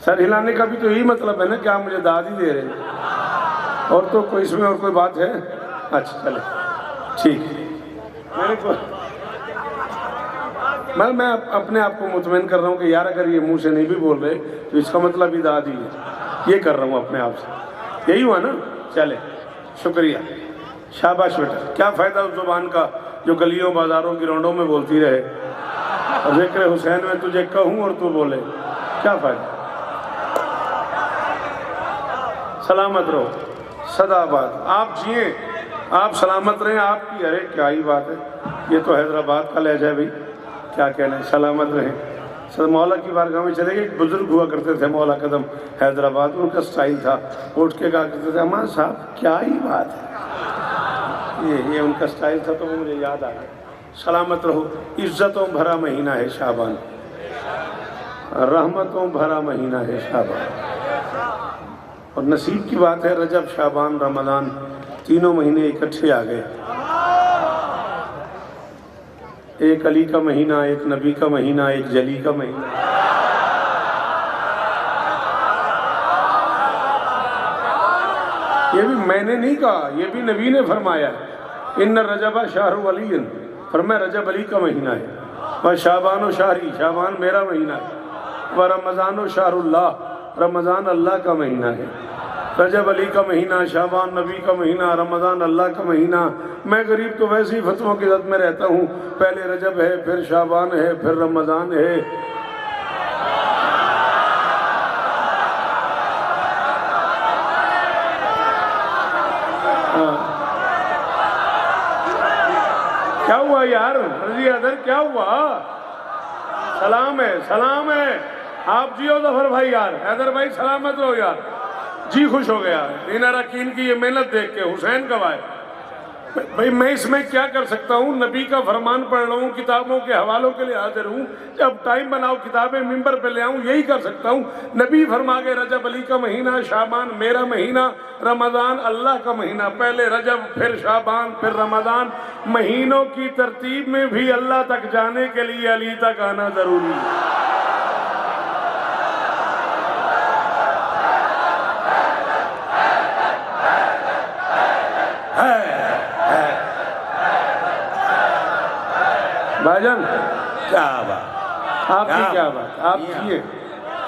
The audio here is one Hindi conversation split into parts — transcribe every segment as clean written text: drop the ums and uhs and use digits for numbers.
सर हिलाने का भी तो यही मतलब है ना कि आप मुझे दाद ही दे रहे हैं, और तो कोई इसमें और कोई बात है? अच्छा चले ठीक है। मेरे को मैं अपने आप को मुतमईन कर रहा हूँ कि यार अगर ये मुंह से नहीं भी बोल रहे तो इसका मतलब ही दाद ही है, ये कर रहा हूँ अपने आप से। यही हुआ ना? चले शुक्रिया, शाबाश बेटा। क्या फ़ायदा उस ज़ुबान का जो गलियों बाजारों गिरोंडों में बोलती रहे, और ज़िक्र हुसैन में तुझे कहूँ और तू बोले, क्या फ़ायदा? सलामत रहो सदाबाद, आप जिए, आप सलामत रहें। आपकी अरे क्या ही बात है, ये तो हैदराबाद का लहजा है भाई, क्या कहना है। सलामत रहें। सर मौला की बारगाह में चले गए, एक बुजुर्ग हुआ करते थे मौला कदम हैदराबाद, उनका स्टाइल था, उठ के कहा करते थे अमान साहब क्या ही बात है, ये उनका स्टाइल था, तो वो मुझे याद आ गया। सलामत रहो। इज्जतों भरा महीना है शाबान, रहमतों भरा महीना है शाबान, और नसीब की बात है रजब शाबान रमज़ान तीनों महीने इकट्ठे आ गए। एक अली का महीना, एक नबी का महीना, एक जली का महीना। ये भी मैंने नहीं कहा, ये भी नबी ने फरमाया, इन रजबा शाहरु अलीन, फरमाया रजब अली का महीना है, वह शाबान व शाहरी, शाबान मेरा महीना है, वह रमज़ान व शाहरुल्लाह, रमज़ान अल्लाह का महीना है। रजब अली का महीना, शाबान नबी का महीना, रमज़ान अल्लाह का महीना। मैं गरीब तो वैसे ही फतवों की इज़्ज़त में रहता हूँ, पहले रजब है, फिर शाबान है, फिर रमज़ान है। क्या हुआ यार रजी अदर, क्या हुआ? सलाम है, सलाम है। आप जियो जफर भाई यार, हैदर भाई सलामत रहो यार। जी खुश हो गया दीना रकीन की ये मेहनत देख के। हुसैन कब आए भाई? मैं इसमें क्या कर सकता हूँ? नबी का फरमान पढ़ रहा हूँ, किताबों के हवालों के लिए हाजिर हूँ, जब टाइम बनाओ किताबें मिंबर पे ले आऊँ, यही कर सकता हूँ। नबी फरमा के रजब अली का महीना, शाबान मेरा महीना, रमज़ान अल्लाह का महीना। पहले रजब, फिर शाबान, फिर रमज़ान। महीनों की तरतीब में भी अल्लाह तक जाने के लिए अली तक आना जरूरी है। भाईजान क्या बात, आपकी क्या बात, आप जिए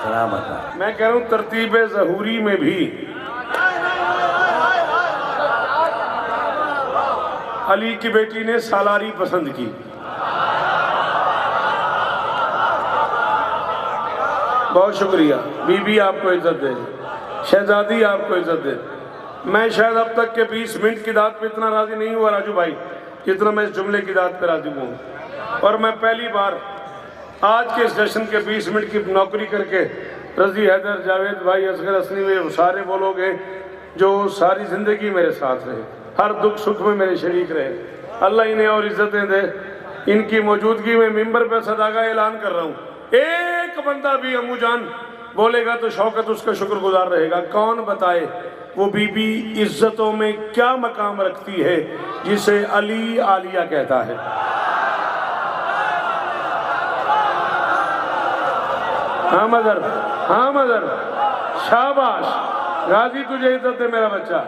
सलामत। मैं कह रहा हूँ तरतीब ज़हूरी में भी अली की बेटी ने सालारी पसंद की। बहुत शुक्रिया, बीबी आपको इज्जत दे, शहजादी आपको इज्जत दे। मैं शायद अब तक के 20 मिनट की दात पे इतना राजी नहीं हुआ राजू भाई जितना मैं इस जुमले की दात पे राजी हूँ। और मैं पहली बार आज के इस जश्न के 20 मिनट की नौकरी करके रजी हैदर, जावेद भाई, असगर असनी, वे सारे वो लोग हैं जो सारी ज़िंदगी मेरे साथ रहे, हर दुख सुख में मेरे शरीक रहे। अल्लाह इन्हें और इज्जतें दे। इनकी मौजूदगी में मिंबर पर सदाका ऐलान कर रहा हूँ, एक बंदा भी अम्मू जान बोलेगा तो शौकत उसका शुक्रगुजार रहेगा। कौन बताए वो बीबी इज्जतों में क्या मकाम रखती है जिसे अली आलिया कहता है। हाँ मदर, हाँ मदर, शाबाश गाजी, तुझे इज्जत है मेरा बच्चा।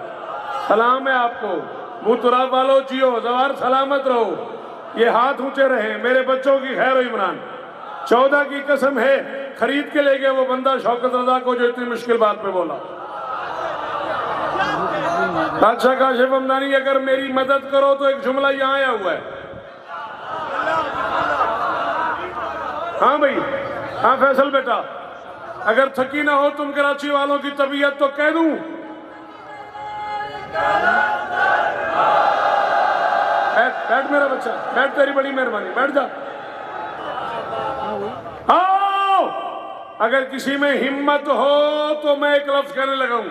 सलाम है आपको। मुतराब वालों जियो जवार, सलामत रहो। ये हाथ ऊंचे रहे, मेरे बच्चों की खैर इमरान। 14 की कसम है खरीद के ले गया वो बंदा शौकत रजा को जो इतनी मुश्किल बात पे बोला। बादशाह काशिफ हमदानी, अगर मेरी मदद करो तो एक जुमला यहाँ आया हुआ है। हाँ भाई, हाँ फैसल बेटा, अगर थकी ना हो तुम कराची वालों की तबीयत तो कह दूं। बैठ मेरा बच्चा, बैठ, तेरी बड़ी मेहरबानी, बैठ जा। आओ, अगर किसी में हिम्मत हो तो मैं एक लफ्ज कहने लगा हूं।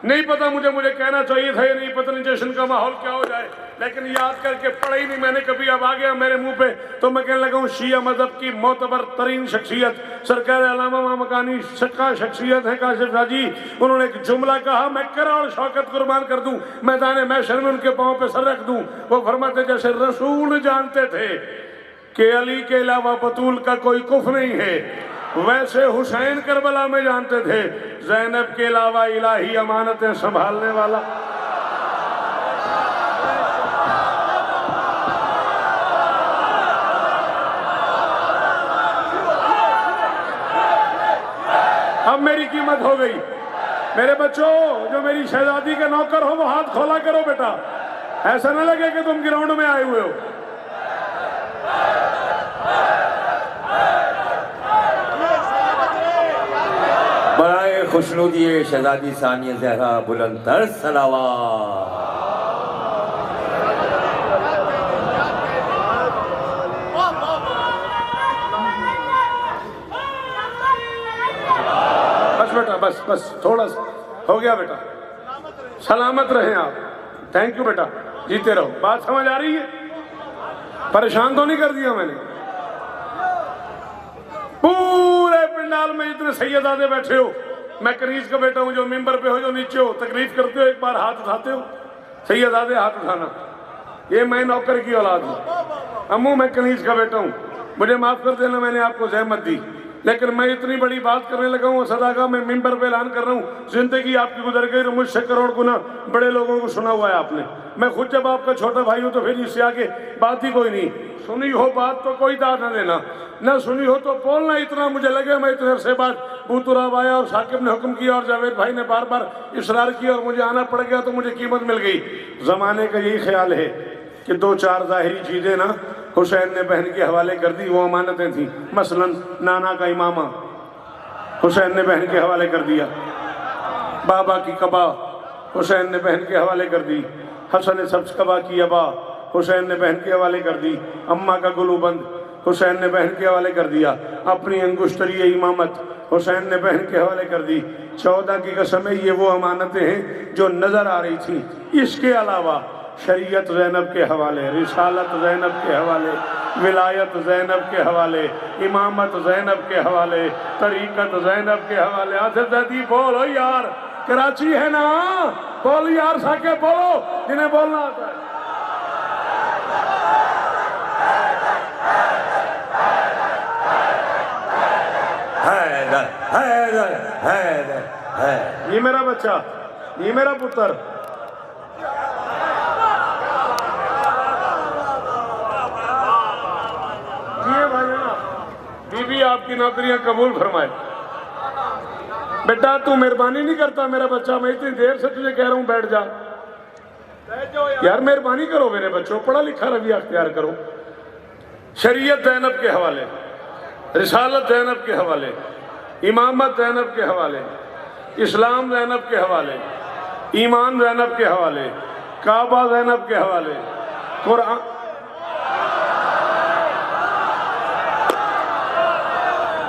नहीं पता मुझे कहना चाहिए था या नहीं, पता नहीं जश्न का माहौल क्या हो जाए, लेकिन याद करके पढ़ा ही नहीं मैंने कभी, अब आ गया मेरे मुंह पे तो मैं कहने लगा हूँ। शिया मजहब की मोतबर तरीन शख्सियत सरकार अल्लामा मकानी शख्सियत है काशिफ शाजी, उन्होंने एक जुमला कहा, मैं करा और शौकत कुर्बान कर दूं, मैदान महशर में उनके पाँव पे सर रख दूं। वो फरमाते जैसे रसूल जानते थे कि अली के अलावा बतूल का कोई कुफ नहीं है, वैसे हुसैन करबला में जानते थे ज़ैनब के अलावा इलाही अमानतें संभालने वाला। अब मेरी कीमत हो गई। मेरे बच्चों, जो मेरी शहजादी के नौकर हो वो हाथ खोला करो बेटा, ऐसा ना लगे कि तुम ग्राउंड में आए हुए हो। बड़ाए खुशनुदी शहजादी सानिया ज़हरा बुलंदतर सलावत। बेटा बस बस थोड़ा सा हो गया बेटा, सलामत रहे आप। थैंक यू बेटा, जीते रहो। बात समझ आ रही है? परेशान तो नहीं कर दिया मैंने? पूरे पंडाल में जितने सैयदादे बैठे हो, मैं कनीज का बेटा हूं, जो मिंबर पे हो, जो नीचे हो, तकरीफ करते हो, एक बार हाथ उठाते हो। सैयदादे हाथ उठाना, ये मैं नौकर की औलाद हूं। अम्मू मैं कनीज का बेटा हूं, मुझे माफ कर देना, मैंने आपको जहमत दी, लेकिन मैं इतनी बड़ी बात करने लगा हूँ सदाका, मैं मिंबर पे ऐलान कर रहा हूँ, जिंदगी आपकी गुजर गई तो मुझसे करोड़ गुना बड़े लोगों को सुना हुआ है आपने। मैं खुद जब आपका छोटा भाई हूँ तो फिर इससे आगे बात ही कोई नहीं। सुनी हो बात तो कोई दाद ना देना, ना सुनी हो तो बोलना। इतना मुझे लगे, मैं इतने अरसे बाद बूतुराब आया और साकिब ने हुक्म किया और जावेद भाई ने बार बार इसरार किया और मुझे आना पड़ गया तो मुझे कीमत मिल गई। जमाने का यही ख्याल है कि दो चार जाहिरी चीजें ना हुसैन ने बहन के हवाले कर दी, वो अमानतें थी। मसलन नाना का इमामा हुसैन ने बहन के हवाले कर दिया, बाबा की कबा हुसैन ने बहन के हवाले कर दी, हसन सब्ज कबा की अबा हुसैन ने बहन के हवाले कर दी, अम्मा का गुलूबंद हुसैन ने बहन के हवाले कर दिया, अपनी अंगुश्तरी इमामत हुसैन ने बहन के हवाले कर दी। 14 की कसमें ये वो अमानतें हैं जो नजर आ रही थी। इसके अलावा शरीयत ज़ैनब के हवाले, रिसालत ज़ैनब के हवाले, विलायत ज़ैनब के हवाले, इमामत ज़ैनब के हवाले, तरीक़त ज़ैनब के हवाले। आज़ादी बोलो यार, कराची है ना, बोलो यार, साके बोलो जिन्हें बोलना आता है। हैदर हैदर हैदर है। ये मेरा बच्चा, ये मेरा पुत्र, बीबी आपकी नौकरियां कबूल फरमाए। बेटा तू मेहरबानी नहीं करता मेरा बच्चा, मैं इतनी देर से तुझे कह रहा हूं बैठ जा यार, मेहरबानी करो मेरे बच्चों, पढ़ा लिखा रवैया अख्तियार करो। शरीयत ज़ैनब के हवाले, रिसालत ज़ैनब के हवाले, इमामत ज़ैनब के हवाले, इस्लाम ज़ैनब के हवाले, ईमान ज़ैनब के हवाले, काबा ज़ैनब के हवाले, कुरान।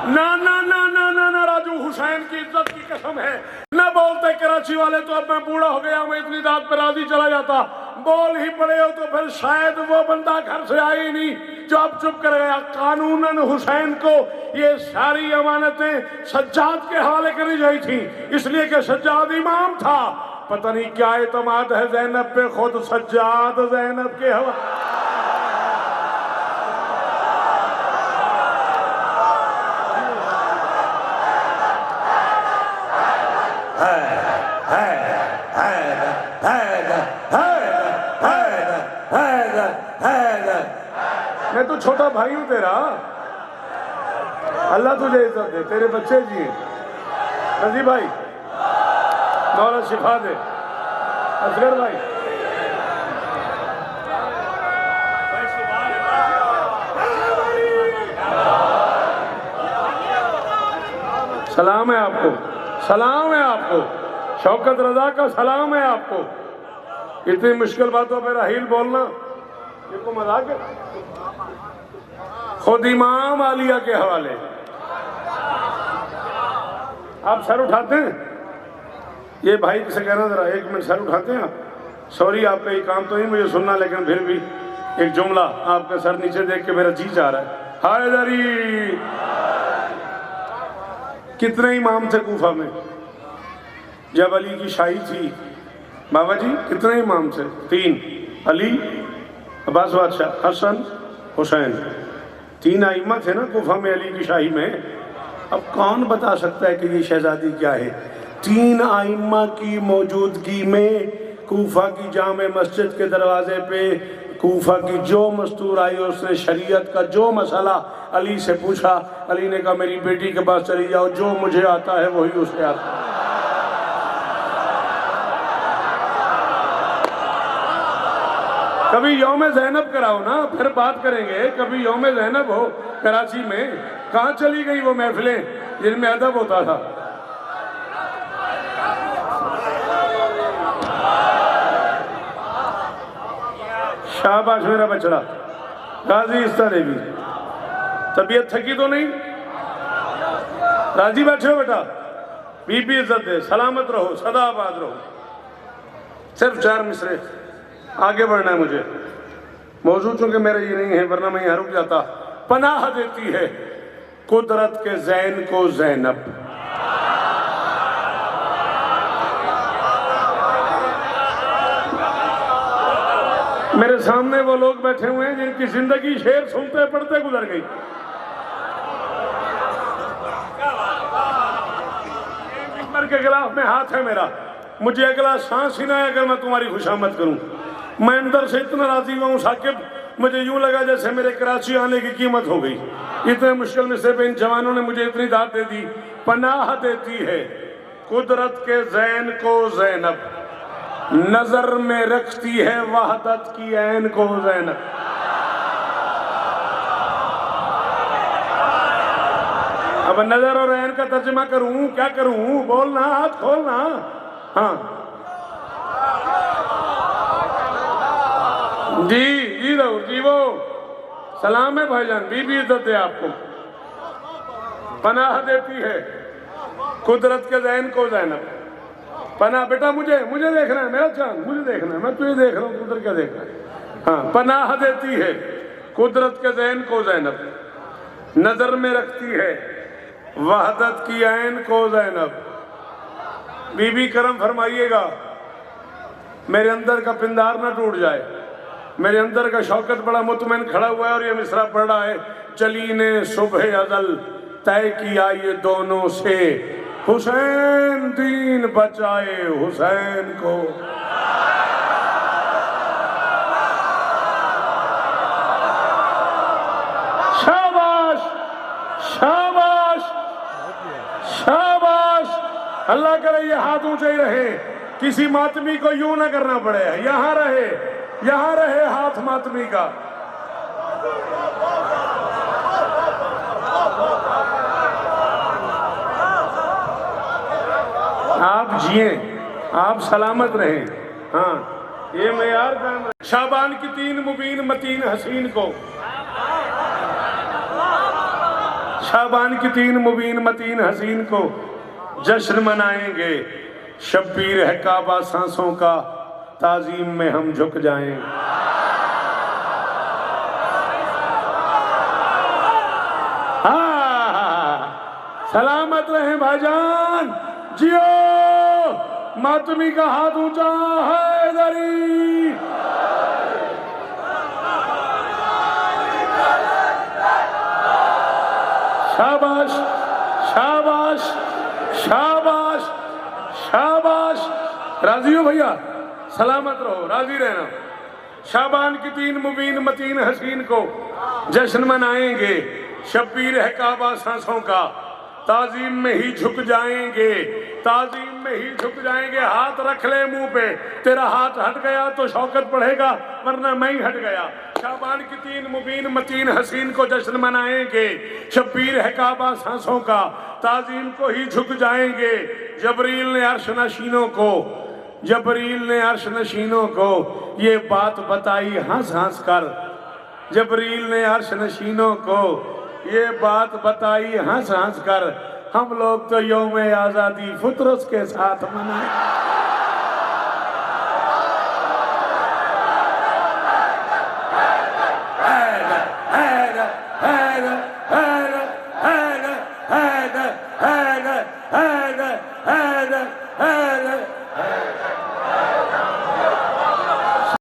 ना ना ना ना ना ना राजू, हुसैन की इज्जत की कसम है न बोलते कराची वाले तो अब मैं बूढ़ा हो गया, मैं इतनी दाद पर राजी चला जाता। बोल ही पड़े हो तो फिर शायद वो बंदा घर से आए ही नहीं जो अब चुप कर गया। कानूनन हुसैन को ये सारी अमानतें सज्जाद के हवाले करनी चाहिए थी, इसलिए कि सज्जाद इमाम था। पता नहीं क्या एतमाद है ज़ैनब पे, खुद सज्जाद ज़ैनब के हवाले। मैं तो छोटा भाई हूं तेरा, अल्लाह तुझे इज्जत दे, तेरे बच्चे जिए। नजीब भाई मौला शिफा दे, असगर भाई सलाम है आपको, सलाम है आपको, शौकत रजा का सलाम है आपको। इतनी मुश्किल बातों पर राहील बोलना ये को मजाक है। खुद इमाम आलिया के हवाले आप सर उठाते हैं, ये भाई से कहना जरा 1 मिनट सर उठाते हैं आप। सॉरी आपका ये काम तो नहीं मुझे सुनना, लेकिन फिर भी एक जुमला आपका सर नीचे देख के मेरा जी जा रहा है। हायदरी कितने इमाम थे कूफा में जब अली की शाही थी? बाबा जी कितने इमाम थे? 3, अली, अब्बास बादशाह, हसन, हुसैन। 3 आइम्मा थे ना कूफा में अली की शाही में। अब कौन बता सकता है कि ये शहजादी क्या है? 3 आइम्मा की मौजूदगी में कूफा की जामे मस्जिद के दरवाजे पे कूफा की जो मस्तूर आई उसने शरीयत का जो मसला अली से पूछा। अली ने कहा मेरी बेटी के पास चली जाओ, जो मुझे आता है वही उसे आता है। कभी यौम ज़ैनब कराओ ना, फिर बात करेंगे। कभी यौम ज़ैनब हो कराची में, कहाँ चली गई वो महफिलें जिनमें अदब होता था? शाबाश मेरा बछड़ा गाजी इस्ता देवी। तबीयत थकी तो नहीं? राजी बैठे हो बेटा? बीबी इज्जत दे, सलामत रहो, सदा आबाद रहो। सिर्फ 4 मिसरे आगे बढ़ना है मुझे। मौजू चूंकि मेरा ये नहीं है, वरना मैं यहाँ रुक जाता। पनाह देती है कुदरत के ज़ैन को ज़ैनब। मेरे सामने वो लोग बैठे हुए हैं जिनकी जिंदगी शेर सुनते पढ़ते गुजर गई। मिंबर के गिलाफ में हाथ है मेरा, मुझे अगला सांस ही ना है अगर मैं तुम्हारी खुशामद करूं। मैं अंदर से इतना राजी हुआ हूं साकिब, मुझे यूं लगा जैसे मेरे कराची आने की कीमत हो गई। इतने मुश्किल में से इन जवानों ने मुझे इतनी दाद दे दी। पनाह देती है कुदरत के ज़ैन को ज़ैनब, नजर में रखती है वहदत की ऐन को ज़ैनब। अब नजर और ऐन का तर्जमा करूं, क्या करूं? बोलना, हाथ खोलना। हाँ जी जी रहो जी। वो सलाम है भाईजान, बीबी इज्जत है आपको। पनाह देती है कुदरत के ज़ैन को ज़ैनब। पनाह बेटा मुझे देखना है, मेरा चांद मुझे देखना है, मैं तुझे देख रहा हूँ, उधर क्या देख रहा है? हाँ, पनाह देती है कुदरत के ज़ैन को ज़ैनब, नजर में रखती है वहदत की ऐन को ज़ैनब। बीबी करम फरमाइएगा, मेरे अंदर का पिंदार ना टूट जाए। मेरे अंदर का शौकत बड़ा मुतमैन खड़ा हुआ है और ये मिसरा पढ़ रहा है। चली ने सुबह अज़ल तय किया ये दोनों से, हुसैन दीन बचाए हुसैन को। शाबाश शाबाश शाबाश। अल्लाह करे ये हाथ ऊंचे ही रहे, किसी मातमी को यूं ना करना पड़े। यहां रहे हाथ मातमी का। आप जिए, आप सलामत रहें। हाँ, ये मेयार कायम रहे। शाबान की 3 मुबीन मतीन हसीन को, शाबान की 3 मुबीन मतीन हसीन को जश्न मनाएंगे। शब्बीर है काबा सांसों का, ताजीम में हम झुक जाएं। सलामत रहें भाईजान, जियो। मातमी का हाथ ऊंचा है दरी। शाबाश शाबाश शाबाश शाबाश। राजी हो भैया? सलामत रहो, राजी रहना। शाबान की 3 मुबीन मतीन हसीन को जश्न मनाएंगे। शब्बीर है काबा सांसों का, ताजीम में ही झुक जाएंगे, ताजीम में ही झुक जाएंगे। हाथ रख ले मुंह पे, तेरा हाथ हट गया तो शौकत बढ़ेगा, वरना मैं ही हट गया। शाबान की 3 मुबीन मतीन हसीन को जश्न मनाएंगे। शब्बीर है काबा सांसों का, ताजीम को ही झुक जाएंगे। जबरील ने अर्श नशीनों को ये बात बताई हंस हंस कर। जबरील ने अर्श नशीनों को ये बात बताई हंस हंस कर। हम लोग तो यौम आजादी फुतरस के साथ मनाए।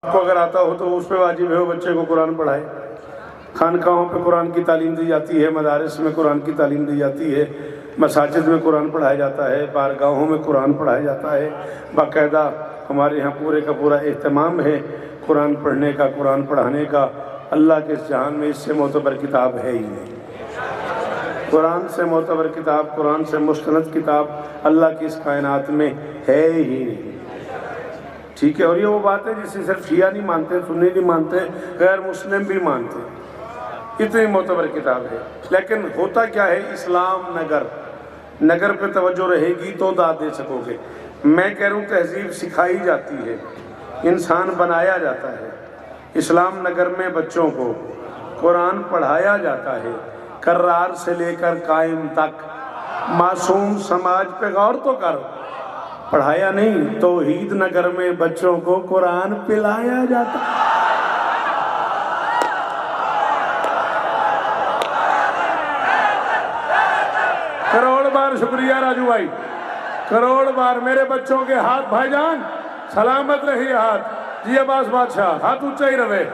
आपको अगर आता हो तो उस पे वाजिब है बच्चे को कुरान पढ़ाए। खानकाहों पे कुरान की तालीम दी जाती है, मदारिस में कुरान की तालीम दी जाती है, मसाजिद में कुरान पढ़ाया जाता है, बारगाहों में कुरान पढ़ाया जाता है। बाकायदा हमारे यहाँ पूरे का पूरा एहतमाम है कुरान पढ़ने का, कुरान पढ़ाने का। अल्लाह के इस जहान में इससे मोतबर किताब है ही नहीं। कुरान से मोतबर किताब, कुरान से मुस्तनद किताब अल्लाह की इस कायनात में है ही नहीं। ठीक है, और ये वो बात है जिसे सिर्फ शिया नहीं मानते, सुन्नी नहीं मानते, गैर मुस्लिम भी मानते। इतनी मोतबर किताब है। लेकिन होता क्या है, इस्लाम नगर पे तवज्जो रहेगी तो दाद दे सकोगे। मैं कह रहा हूँ तहजीब सिखाई जाती है, इंसान बनाया जाता है। इस्लाम नगर में बच्चों को कुरान पढ़ाया जाता है, कर्रार से लेकर कायम तक। मासूम समाज पे गौर तो कर, पढ़ाया नहीं, तौहीद नगर में बच्चों को कुरान पिलाया जाता। करोड़ बार शुक्रिया राजू भाई, करोड़ बार। मेरे बच्चों के हाथ भाईजान सलामत रही, हाथ जी अब्बास बादशाह, हाथ ऊंचा ही रहे।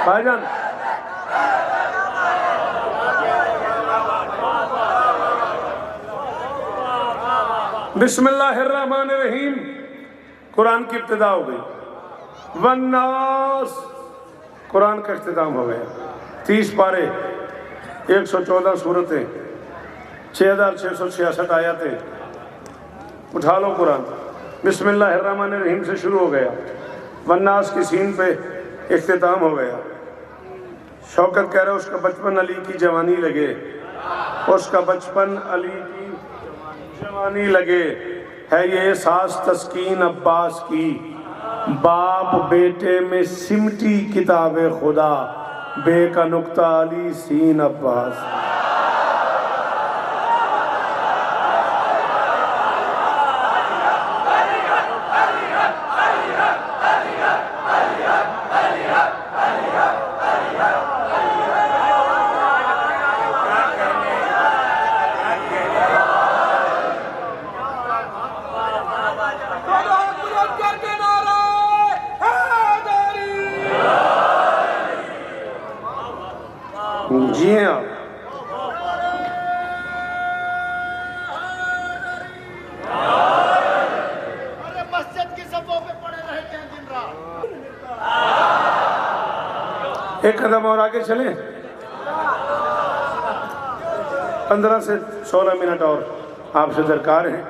भाईजान बिस्मिल्लाहिर्रहमानिर्रहीम। कुरान की इब्तिदा हो गई। वन्नास, कुरान का इख्तिताम हो गया। 30 पारे, 114 सूरतें, 6666 आयतें। उठा लो कुरान। बिस्मिल्लाहिर्रहमानिर्रहीम से शुरू हो गया, वन्नास की सीन पे इख्तिताम हो गया। शौकत कह रहे उसका बचपन अली की जवानी लगे, उसका बचपन अली की जवानी लगे। है ये सास तस्कीन अब्बास की, बाप बेटे में सिमटी किताबे खुदा, बे का नुक्ता अली सीन अब्बास। जी हैं आप। मस्जिद की सफों पे पड़े रहते हैं दिन रात। एक कदम और आगे चले, 15 से 16 मिनट और आपसे दरकार है।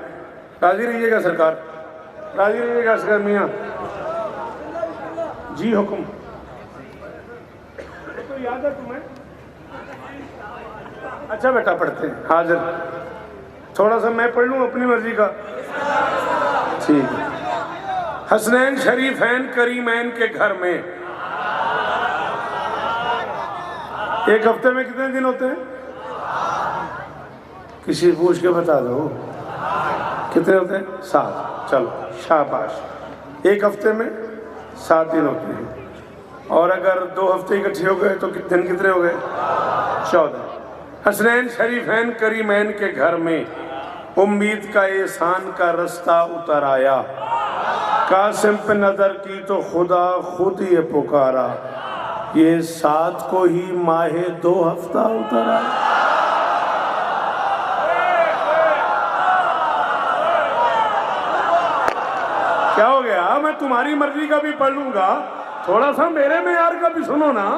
राजी रहिएगा सरकार, राजी रहिएगा असगर मियाँ जी। हुक्म तो याद है तुम्हें? अच्छा बेटा पढ़ते हैं, हाजिर। थोड़ा सा मैं पढ़ लूँ अपनी मर्जी का, ठीक है। हसनैन शरीफैन करीमैन के घर में एक हफ्ते में कितने दिन होते हैं? किसी पूछ के बता दो कितने होते हैं? 7। चलो शाबाश। एक हफ्ते में 7 दिन होते हैं। और अगर 2 हफ्ते इकट्ठे हो गए तो दिन कितने हो गए? 14। हसनैन शरीफैन करीमैन के घर में उम्मीद का एहसान का रास्ता उतर आया। कासिम पे नजर की तो खुदा खुद ये पुकारा, ये 7 को ही माहे 2 हफ्ता उतरा। क्या हो गया? मैं तुम्हारी मर्जी का भी पढ़ लूंगा, थोड़ा सा मेरे मेयार का भी सुनो ना।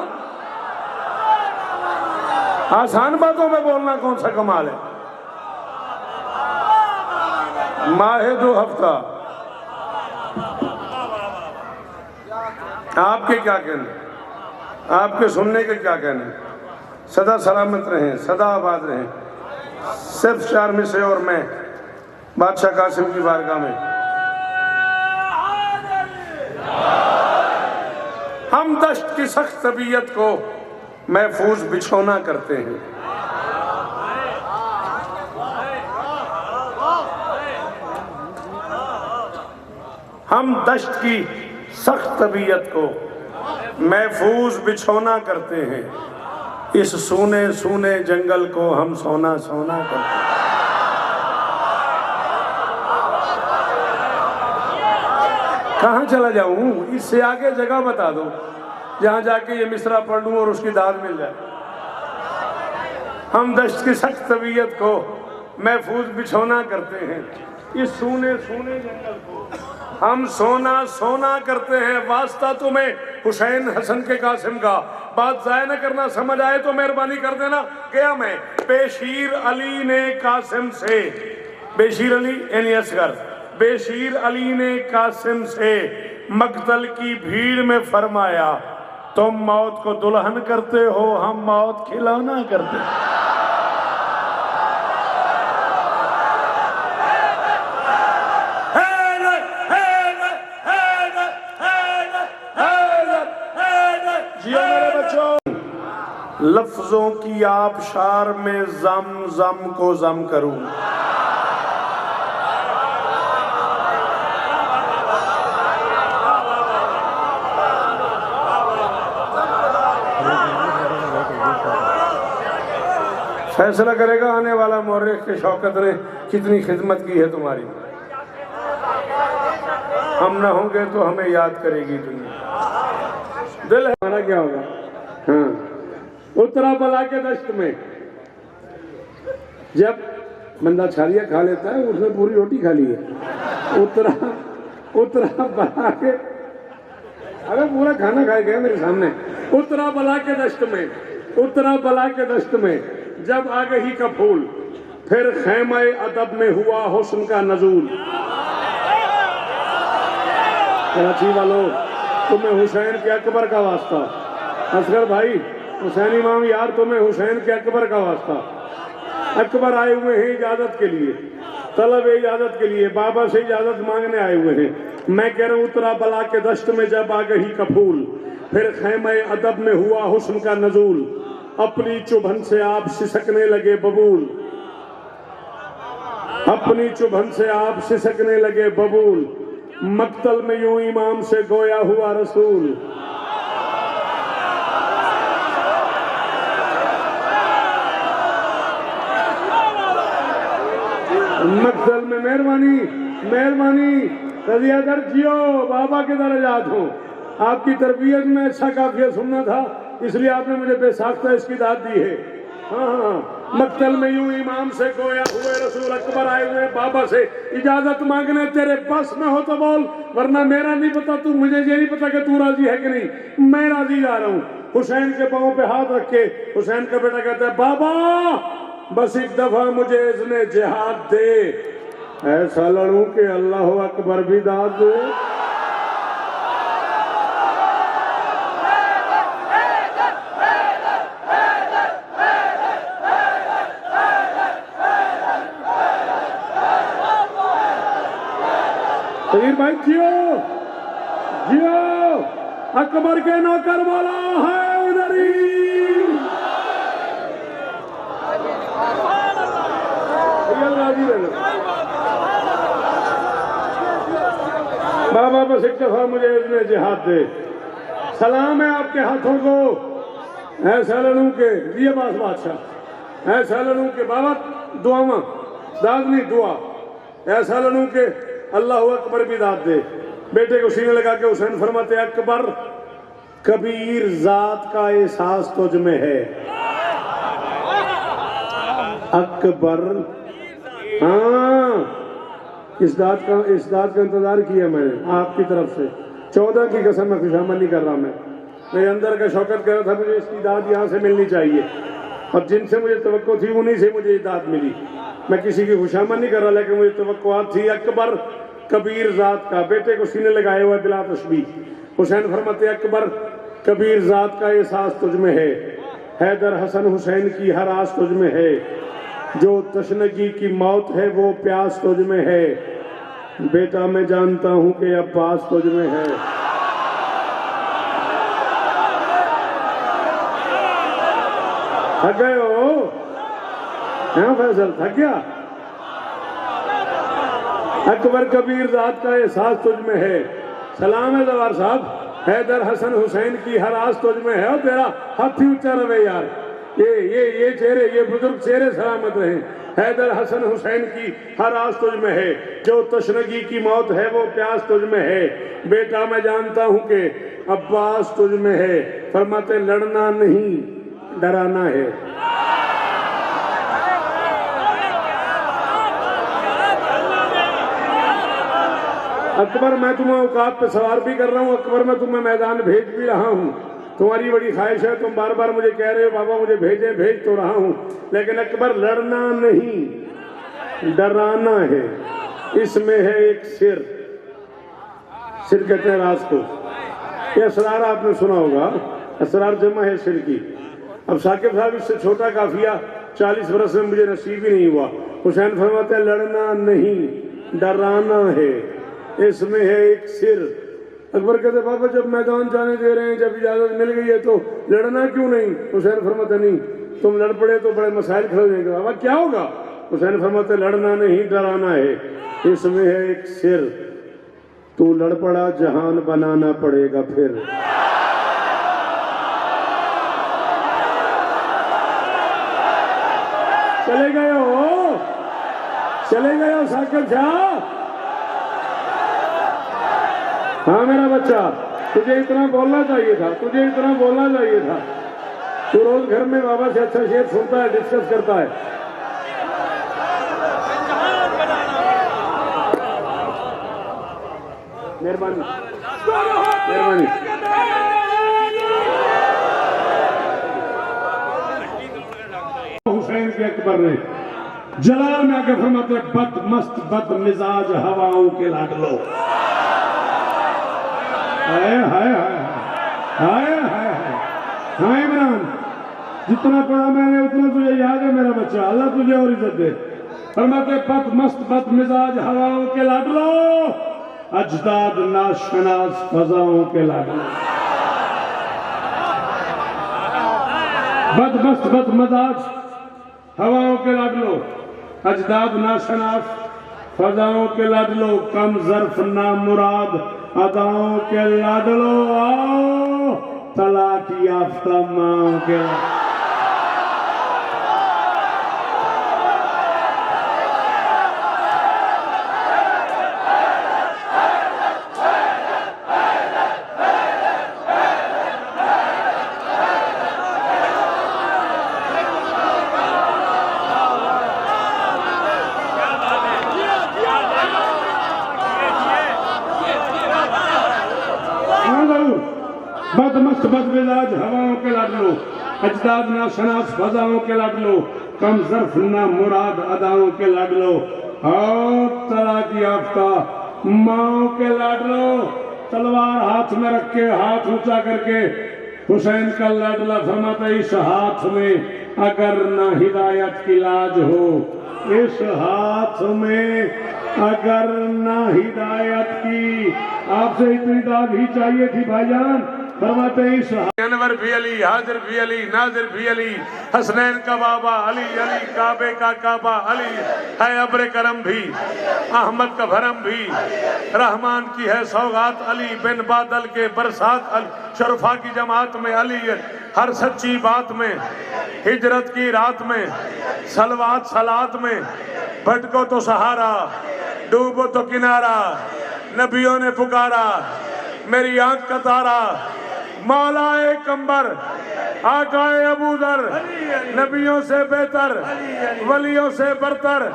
आसान बातों में बोलना कौन सा कमाल है? माहे 2 हफ्ता। आपके क्या कहने, आपके सुनने के क्या कहने? सदा सलामत रहें, सदा आबाद रहें। सिर्फ 4 में से और मैं बादशाह कासिम की बारगाह में हम दश्त की सख्त तबीयत को महफूज बिछौना करते हैं। हम दश्त की सख्त तबीयत को महफूज बिछौना करते हैं। इस सूने सूने जंगल को हम सोना सोना करते हैं। कहाँ चला जाऊं? इससे आगे जगह बता दो जहां जाके ये मिसरा पढ़ लूं और उसकी दाद मिल जाए। हम दश्त की सख्त तबीयत को महफूज बिछौना करते हैं, इस सूने सूने जंगल को हम सोना सोना करते हैं। वास्ता तुम्हें हुसैन हसन के कासिम का, बात जाया न करना, समझ आए तो मेहरबानी कर देना। गया मैं बेशीर अली ने कासिम से, बेशीर अली यानी असगर, बेशीर अली ने कासिम से मकतल की भीड़ में फरमाया, तुम मौत को दुल्हन करते हो, हम मौत खिलौना करते हैं। लफ्जों की आबशार में जम जम को जम करूं, फैसला करेगा आने वाला मौर्य के शौकत ने कितनी खिदमत की है तुम्हारी। हम ना होंगे तो हमें याद करेगी दुनिया। दिल है हमारा क्या होगा? हाँ, उत्तरा बला के दश्त में जब बंदा छालिया खा लेता है, उसने पूरी रोटी खा ली है। उत्तरा बला के, अरे पूरा खाना खाए गए मेरे सामने। उत्तरा बला के दश्त में, उत्तरा बला के दश्त में जब आगही का फूल, फिर खैमा अदब में हुआ हुस्न का नजूल। कराची वालों, तुम्हें हुसैन के अकबर का वास्ता, असगर भाई हुसैन इमाम यार, तुम्हें हुसैन के अकबर का वास्ता। अकबर आए हुए हैं इजाजत के लिए, तलब इजाजत के लिए, बाबा से इजाजत मांगने आए हुए हैं। मैं कह रहा हूँ उत्तरा बला के दश्त में जब आगही का फूल, फिर खैमे अदब में हुआ हुस्न का नजूल। अपनी चुभन से आप सिसकने लगे बबूल, अपनी चुभन से आप सिसकने लगे बबूल। मक्तल में यूं इमाम से गोया हुआ रसूल। मक्तल में मेहरबानी मेहरबानी, रजिया दर जियो, बाबा के दरजात हो। आपकी तरबियत में अच्छा काफिया सुनना था, इसलिए आपने मुझे बेसाख्ता इसकी दाद दी है। हाँ हाँ, मक्तल में यूं इमाम से गोया हुए रसूल, अकबर आए हुए बाबा से इजाजत मांगने। तेरे बस में हो तो बोल, वरना मेरा नहीं पता, तू मुझे ये नहीं पता कि तू राजी है कि नहीं। मैं राजी जा रहा हूँ। हुसैन के पांव पे हाथ रख के हुसैन का बेटा कहता है, बाबा बस एक दफा मुझे इज़्ने जिहाद दे, ऐसा लड़ूं कि अल्लाह अकबर भी दाद दे। तहीर भाई जियो जियो, अकबर के नौकर वाला है उधर ही। बाबा बस एक दफा मुझे इज़्ने जिहाद दे, सलाम है आपके हाथों को, ऐसा लड़ूं के ये बादशाह, ऐसा लड़ूं के बाबा दुआवा दाद नहीं दुआ, ऐसा लड़ूं के अल्लाह अकबर भी दाद दे। बेटे को सीने लगा के हुसैन फरमाते, अकबर कबीर जात का एहसास तुझ में है। अकबर, हाँ, इस दाद का इंतजार किया मैंने आपकी तरफ से। 14 की कसम मैं खुशामद नहीं कर रहा, मैं मेरे अंदर का शौकत कह रहा था मुझे इसकी दाद यहाँ से मिलनी चाहिए, और जिनसे मुझे तवक्को थी उन्हीं से मुझे दाद मिली। मैं किसी की खुशामद नहीं कर रहा, लेकिन मुझे तवक्कुआत थी। अकबर कबीर जात का, बेटे को सीने लगाए हुआ बिला तशबीह। हुसैन फरमाते, अकबर कबीर जात का एहसास तुझ में है, हैदर हसन हुसैन की हर आस तुझ में है, जो तशनगी की मौत है वो प्यास तुझ में है। बेटा मैं जानता हूं कि अब्बास तुझ में है। थक गए हो? हाँ फैसल, थक गया? अकबर कबीर जात का एहसास तुझ में है, सलाम है जवार साहब, हैदर हसन हुसैन की हर आस तुझ में है। और तेरा हाथ ही ऊंचा रहे यार, ये चेहरे, ये बुजुर्ग चेहरे सलामत रहे। हैदर हसन हुसैन की हर आस तुझ में है, जो तशनगी की मौत है वो प्यास तुझ में है। बेटा मैं जानता हूं कि अब्बास तुझ में है, फरमाते लड़ना नहीं डराना है। अकबर मैं तुम्हें औकात पे सवार भी कर रहा हूं, अकबर मैं तुम्हें मैदान भेज भी रहा हूं। तुम्हारी बड़ी ख्वाहिश है, तुम बार बार मुझे कह रहे हो बाबा मुझे भेजे, भेज तो रहा हूं, लेकिन अकबर लड़ना नहीं डराना है। इसमें है एक सिर, सिर कहते हैं राज को। ये असरार आपने सुना होगा, असरार जमा है सिर की। अब साकिब साहब इससे छोटा काफिया 40 वर्ष में मुझे नसीब ही नहीं हुआ। हुसैन फरमाते लड़ना नहीं डराना है, इसमें है एक सिर। अकबर कहते बाबा जब मैदान जाने दे रहे हैं, जब इजाजत मिल गई है तो लड़ना क्यों नहीं? हुसैन फरमाते नहीं, तुम लड़ पड़े तो बड़े मसाइल खड़े हो जाएंगे। बाबा क्या होगा? हुसैन फरमाते लड़ना नहीं डराना है, इसमें है एक सिर। तू लड़ पड़ा जहान बनाना पड़ेगा फिर। चले गए हो, चले गए हो साकिब साहब। हाँ मेरा बच्चा, तुझे इतना बोलना चाहिए था, तुझे इतना बोलना चाहिए था। तू रोज घर में बाबा से अच्छा शेर सुनता है, डिस्कस करता है। मेहरबानी मेहरबानी। हुसैन के अकबर ने जलाल में आके फरमाते बद मस्त बद मिजाज हवाओं के लाडलो। हाय हाय हाय हाय हाय हाय इमरान, जितना पढ़ा मैंने उतना तुझे याद है मेरा बच्चा। अल्लाह तुझे और इज्जत दे। फरमाते बद मस्त बद मिजाज हवाओं के लाडलो, अजदाद नाशनास फजाओं के लाडलो। बद मस्त बद मिजाज हवाओं के लाडलो, अजदाद नाशनास फजाओं के लाडलो, कम जर्फ ना मुराद अदाओं के लाडलो। आओ तलाक याफ्ता माओ के। बद मस्त बद मिजाज हवाओं के लाडलो, अजदाद ना शनास फजाओं के लाडलो, कम जर्फ ना मुराद अदाओं के लाडलो। और तलाक याफ्ता माओ के लाडलो। तलवार हाथ में रख के हाथ ऊंचा करके हुसैन का लाडला फरमाता इस हाथ में अगर ना हिदायत की लाज हो, इस हाथ में अगर ना हिदायत की। आपसे इतनी दाद ही चाहिए थी भाईजान। फरमाते इस अनवर भी अली, हाजिर भी अली, नाजिर भी अली, हसनैन का बाबा अली, अली काबे का काबा अली है, अब्र करम भी, अहमद का भरम भी, रहमान की है सौगात अली, बिन बादल के बरसात अली, शरफा की जमात में अली, हर सच्ची बात में, हिजरत की रात में, सलवात सलात में, भटको तो सहारा, डूबो तो किनारा, नबियों ने पुकारा, मेरी आंख का तारा, मौलाए कंबर, आकाए अबूदर, नबियों से बेहतर, वलियों से बरतर,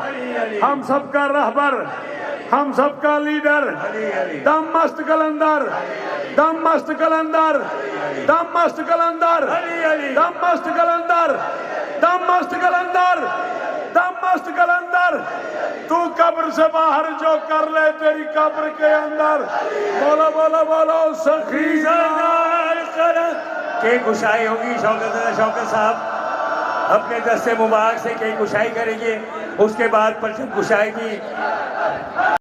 हम सबका रहबर, हम सबका लीडर, दम मस्त कलंदर, दम मस्त कलंदर, दम मस्त कलंदर, दम मस्त कलंदर, दम मस्त कलंदर, दम मस्त कलंदर। तू कब्र से बाहर जो कर ले तेरी कब्र के अंदर। बोलो बोलो बोलो सखी के कुशाई होगी। शौकत साहब अपने दस्ते मुबारक से के कुशाई करेंगे, उसके बाद परचम कुशाई की